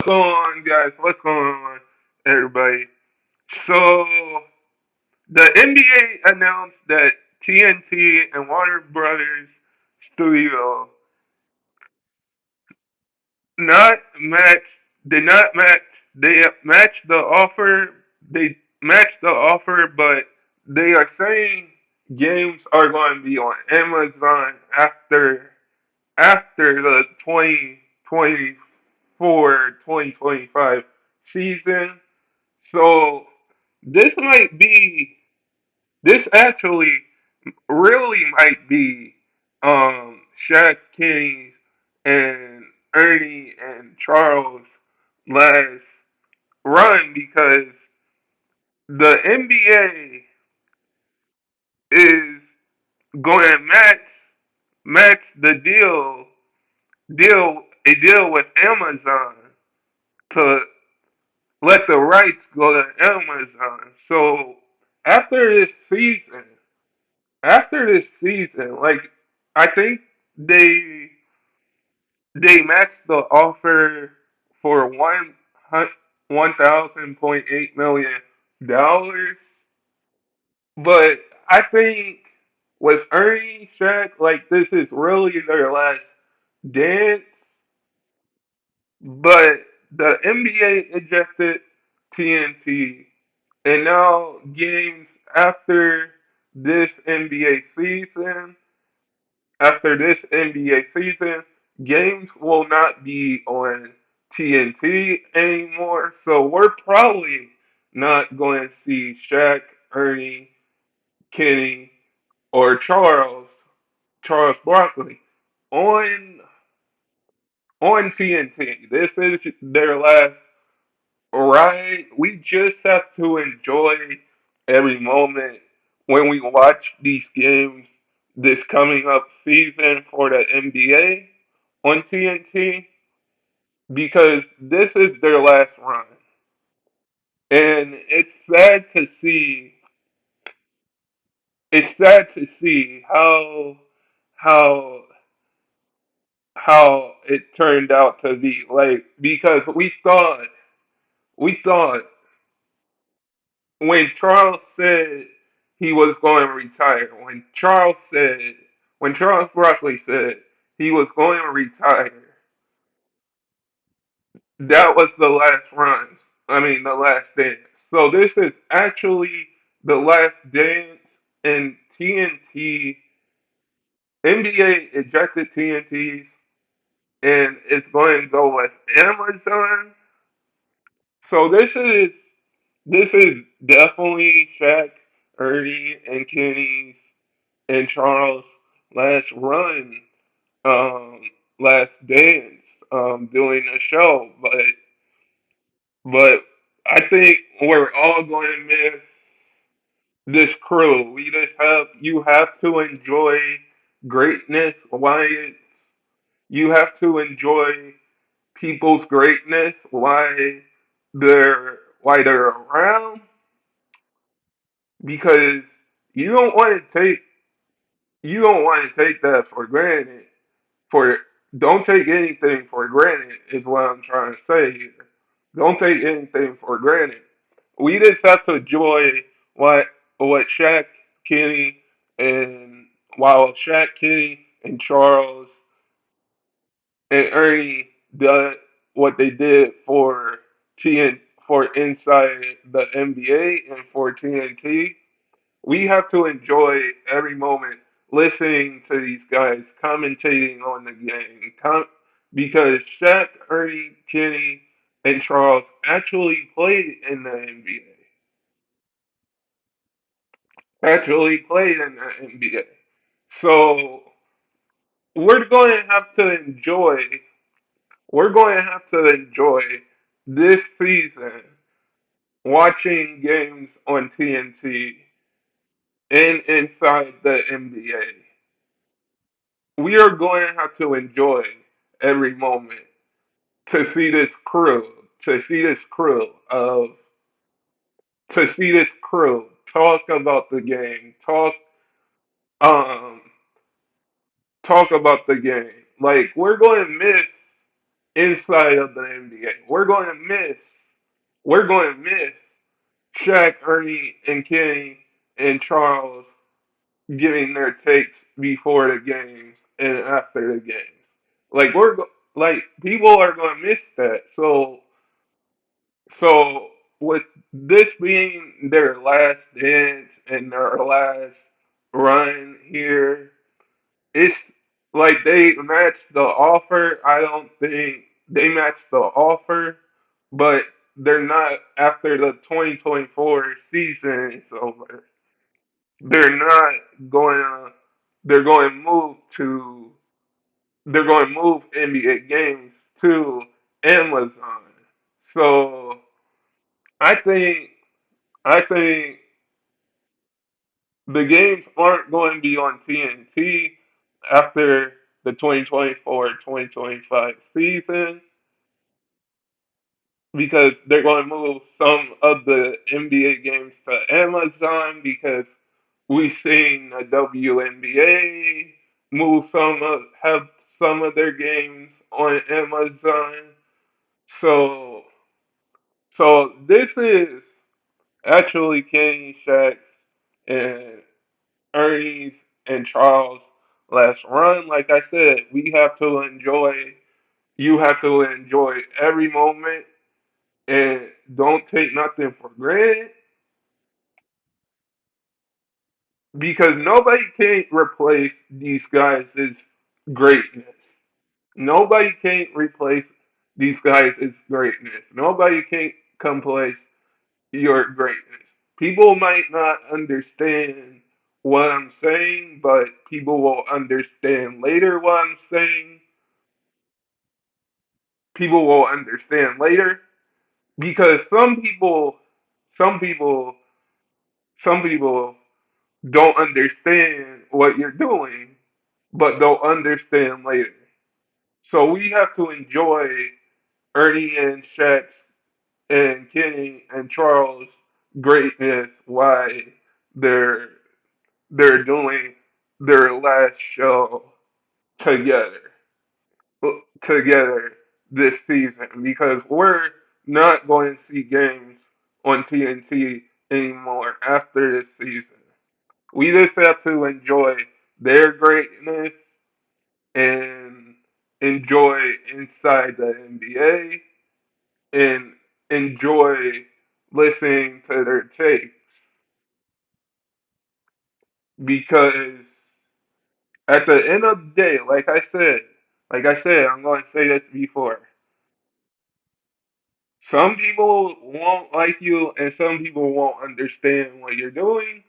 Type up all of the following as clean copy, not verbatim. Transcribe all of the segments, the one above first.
Going on, guys? What's going on, everybody? So, the NBA announced that TNT and Warner Brothers Studio not match, did not match, they matched the offer, they matched the offer, but they are saying games are going to be on Amazon after the 2024-2025 season. So this might be this actually really might be Shaq, Kenny, and Ernie and Charles last run because the NBA is going to match the deal with Amazon to let the rights go to Amazon. So after this season, like I think they they matched the offer for 1,000.8 million dollars. But I think with Ernie Shaq, like this is really their last dance. But the NBA ejected TNT, and now games after this NBA season, after this NBA season, games will not be on TNT anymore. So we're probably not going to see Shaq, Ernie, Kenny, or Charles Barkley on TNT. This is their last ride. We just have to enjoy every moment when we watch these games this coming up season for the NBA on TNT because this is their last run. And it's sad to see how how it turned out to be like because we thought when Charles said he was going to retire, when Charles Barkley said he was going to retire, that was the last run. I mean, the last dance. So this is actually the last dance, and TNT, NBA ejected TNT, and it's going to go with Amazon. So this is definitely Shaq, Ernie, and Kenny's and Charles' last run, um, last dance, doing the show. But I think we're all going to miss this crew. We just have you have to enjoy greatness. You have to enjoy people's greatness? Why they're around? Because you don't want to take you don't want to take that for granted. For don't take anything for granted is what I'm trying to say here. Don't take anything for granted. We just have to enjoy what Shaq, Kenny, and while Shaq, Kenny, and Charles and Ernie did what they did for for inside the NBA and for TNT, we have to enjoy every moment listening to these guys commentating on the game. Because Shaq, Ernie, Kenny, and Charles actually played in the NBA. Actually played in the NBA. So we're going to have to enjoy. We're going to have to enjoy this season watching games on TNT and inside the NBA. We are going to have to enjoy every moment to see this crew of to see this crew talk about the game, um talk about the game. Like we're going to miss inside of the NBA. We're going to miss Shaq, Ernie, and Kenny and Charles giving their takes before the games and after the games. Like people are going to miss that. So with this being their last dance and their last run here, it's like they matched the offer. I don't think they matched the offer, but they're not after the 2024 season is over. They're not going to. They're going to move to. They're going to move NBA games to Amazon. So I think. I think the games aren't going to be on TNT after the 2024-2025 season because they're going to move some of the NBA games to Amazon because we've seen the WNBA move have some of their games on Amazon. So so this is actually Kenny Shaq and Ernie's and Charles' last run. Like I said, we have to enjoy. You have to enjoy every moment and don't take nothing for granted because nobody can replace these guys' greatness. Nobody can replace these guys' greatness. Nobody can replace your greatness. People might not understand what I'm saying, but people will understand later what I'm saying. People will understand later because some people, some people don't understand what you're doing, but they'll understand later. So we have to enjoy Ernie and Shaq and Kenny and Charles' greatness while they're they're doing their last show together together this season because we're not going to see games on TNT anymore after this season. We just have to enjoy their greatness and enjoy inside the NBA and enjoy listening to their takes because at the end of the day, like I said, I'm going to say this before. Some people won't like you and some people won't understand what you're doing,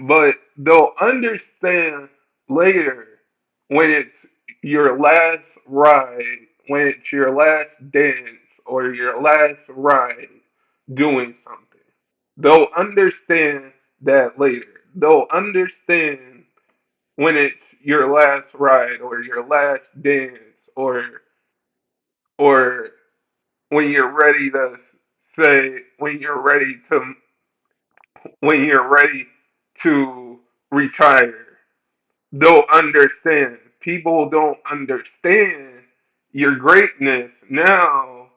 but they'll understand later when it's your last ride, when it's your last dance or your last ride doing something. They'll understand that later. They'll understand when it's your last ride or your last dance or when you're ready to say when you're ready to retire. They'll understand. People don't understand your greatness now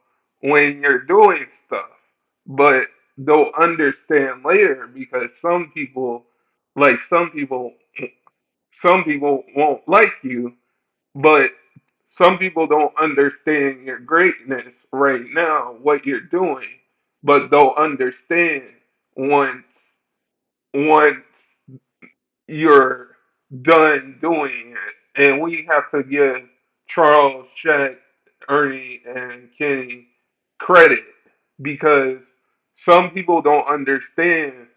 when you're doing stuff, but they'll understand later because like some people won't like you, but some people don't understand your greatness right now, what you're doing, but they'll understand once once you're done doing it. And we have to give Charles, Shaq, Ernie, and Kenny credit because some people don't understand.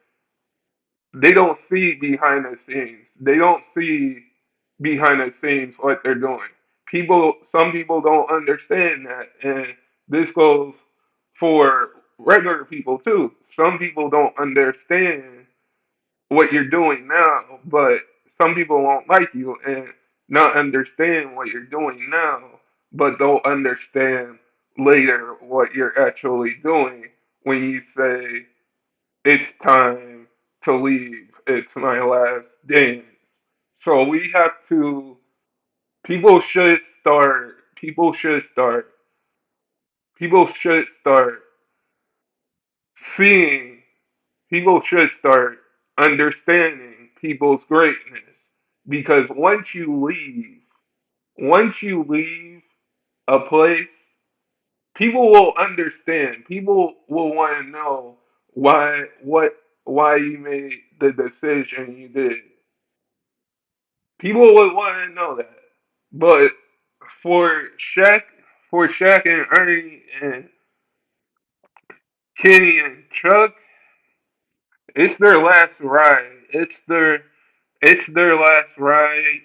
They don't see behind the scenes. They don't see behind the scenes what they're doing. Some people don't understand that, and this goes for regular people too. Some people don't understand what you're doing now, but some people won't like you and not understand what you're doing now, but they'll understand later what you're actually doing when you say it's time to leave. It's my last dance. So we have to. People should start. People should start People should start seeing, people should start understanding people's greatness. Because once you leave a place, people will understand. People will want to know why you made the decision you did. People would want to know that. But for Shaq, for Shaq and Ernie and Kenny and Chuck, it's their last ride. It's their last ride.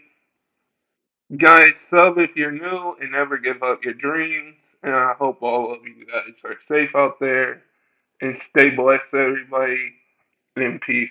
Guys, sub if you're new and never give up your dreams. And I hope all of you guys are safe out there and stay blessed, everybody. In peace.